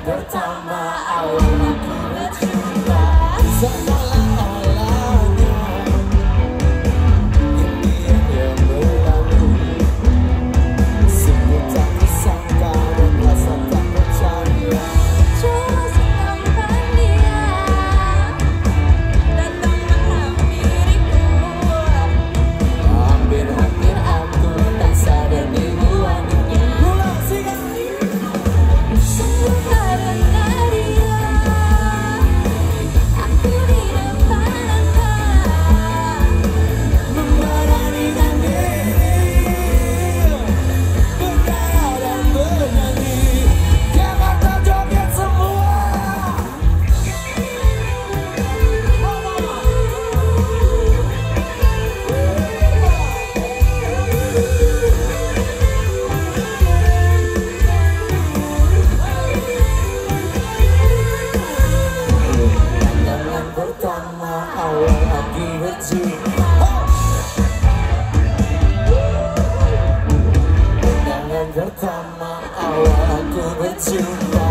pertama awal aku bercinta. Seolah-olahnya impian yang berlalu, sungguh tak disangka dan rasa tak percaya. Cuma setampan dia datang menghampiriku, Hampir-hampir aku tak sadar dibuatnya. sungguh karena dia aku di depan Memberanikan diri bergaya dan bernyanyi, Jakarta joget semua. Pandangan pertama awal aku bercinta. Pandangan pertama awal aku bercinta.